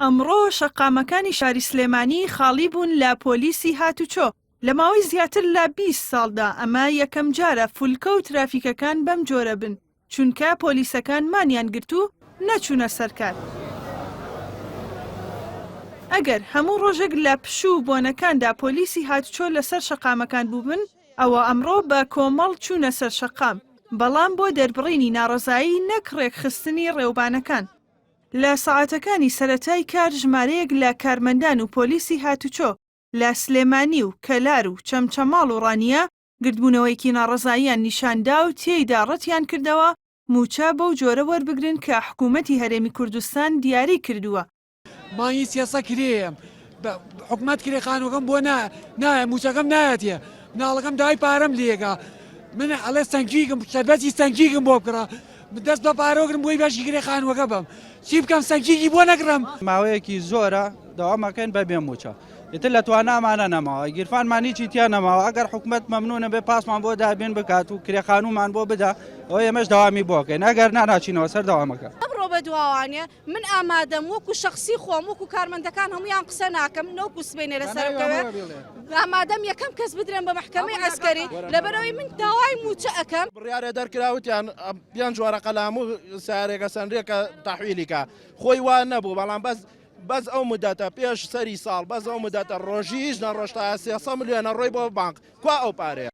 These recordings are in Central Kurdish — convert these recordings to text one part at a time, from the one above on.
ئەمڕۆ شەقامەکانی شاری سلێمانی خاڵی بوون لە پۆلیسی هاتوچۆ. لە ماوەی زیاتر لە 20 ساڵدا ئەمە یەکەم جارە فولکە و ترافیکەکان بەم جۆرە بن، چونکە پۆلیسەکان مانیان گرت و نەچوونە سەرکار. ئەگەر هەموو ڕۆژێک لە پشوو بۆنەکاندا پۆلیسی هاتوچۆ لەسەر شەقامەکان بووبن، ئەوە ئەمڕۆ بە کۆمەڵ چوونە سەر شەقام، بەڵام بۆ دەربڕینی ناڕەزایی نەک ڕێکخستنی ڕێوبانەکان. لە سەعاتەکانی سەرەتای کار ژمارەیەک لە کارمەندان و پۆلیسی هاتوچۆ لە سلێمانی و کەلار و چەمچەماڵ و ڕانیە گردبوونەوەیکی ناڕەزاییان نیشاندا و تێیدا ڕەتیان کردەوە موچە بەو جۆرە وەربگرن کە حکوومەتی هەرێمی کوردستان دیاری کردووە. مانگی سیاسە کرێم حکوومەت کرێ خانووەکەم بۆ نایە موچەکەم نایەتێ مناڵەکەم دای پارەم لێگا من ئەڵێ سەنگیگم سەربەتی سەنگیگم بۆ بکڕە دەست بە پارۆگرم بۆی باشی کرێ خانووەکە بم چی بکەم سەنگیگی بۆ نەگرم. ماوەیەکی زۆرە داوامەکەن بە بێ موچە ئیتر لە توانامانە نەماوە گیرفانمانی چیتیان نەماوە ئەگەر حکوومەت مەمنونە بێ پاسمان بۆ دابێن بکات و کرێخانومان بۆ بدا ئەوە ئێمەش داوامی بۆکەین ئەگەر ناناچینەوە سەر داوامەکە. ئەمڕۆ بە دواوانێ من ئامادەم وەکو شخصی خۆم وەکو کارمەندەکان هەمویان قسە ناکەم نەوەکو سبێنێ لەسەرکەوێ ئامادەم یەکەم کەس بدرێن بە محکەمەی ئەسکەری لەبەرەوەی من داوای موچە ئەەکەم. بڕیارە دەرکراوتیان بیان جوارە قەلام و سارێکە سندرێکە تەحویلیکە خۆی وان نەبوو بەڵام بەس ئەو مدەتە پێش سەری ساڵ بەس ئەو مدەتە ڕۆژیش نەڕۆشتا 300 میلیۆنە ڕۆی بۆ بانک کوا ئەو پارەیە.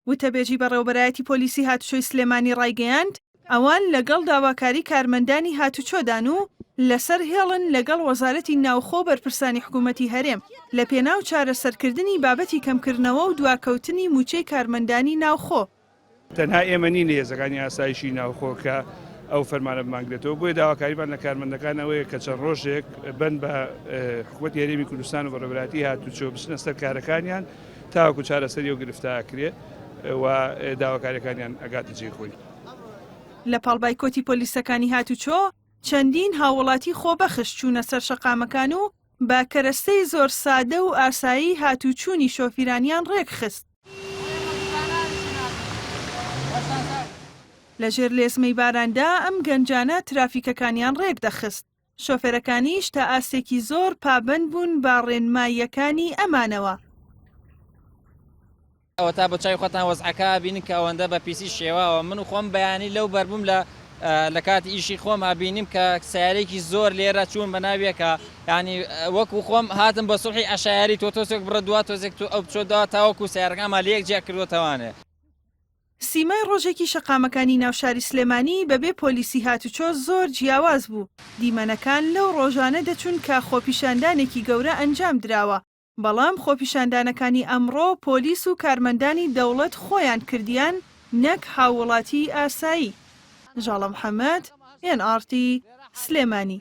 وتەبێژی بەڕێوەبەرایەتی پۆلیسی هاتوچۆی سلێمانی ڕایگەیاند ئەوان لەگەڵ داواکاری کارمەندانی هاتوچۆدان و لەسەر هێڵن لەگەڵ وەزارەتی ناوخۆ بەرپرسانی حکوومەتی هەرێم لە پێناو چارەسەرکردنی بابەتی کەمکردنەوە و دواکەوتنی موچەی کارمەندانی ناوخۆ. تەنها ئێمە نین هێزەکانی ئاسایشی ناوخۆ کە ئەو فەرمانە بمانگرێتەوە بۆی داواکاریمان لە کارمەندەکان ئەوەیە کە چەند ڕۆژێک بن بە حکوومەتی هەرێمی کوردستان و بەڕێوەبەراتی هاتوچۆ بچنە سەر کارەکانیان تاوەکو چارەسەری و گرفتاکرێ و داواکاریەکانیان ئەگاتە جێخۆی. لە پاڵبای کۆتی پۆلیسەکانی هاتوچۆ چەندین هاوڵاتی خۆبەخش چوونە سەر شەقامەکان و با کەرەستەی زۆر سادە و ئاسایی هاتوچوونی شۆفیرانیان ڕێکخست. لە ژێر لێزمەی باراندا ئەم گەنجانە ترافیکەکانیان ڕێک دەخست. شۆفێرەکانیش تا ئاسێکی زۆر پابەند بوون با ڕێنماییەکانی ئەمانەوە. ئەوە تا بۆ چای خۆتان وەزعەکە بینن کە ئەوەندە بە پیسی شێواوە من و خۆم بەیانی لەو بەربووم لە کاتی ئیشی خۆم بینیم کە سیارێکی زۆر لێرە چوون بە ناویەکە ینی وەکو خۆم هاتم بە سوڵحی عەشایری تۆزێک بڕە دوا تۆزێک تو ئەو بچۆدا تاوەکو سیارەکانمان لە یەکجیا کردوتەوانێ. سیمای ڕۆژێکی شەقامەکانی ناوشاری سلێمانی بەبێ پۆلیسی هاتوچۆ زۆر جیاواز بوو. دیمەنەکان لەو ڕۆژانە دەچون کە خۆپیشاندانێکی گەورە ئەنجام دراوە، بەڵام خۆپیشاندانەکانی ئەمڕۆ پۆلیس و کارمەندانی دەوڵەت خۆیان کردیان نەک هاوڵاتی ئاسایی. ژاڵە محەممەد، NRT سلێمانی.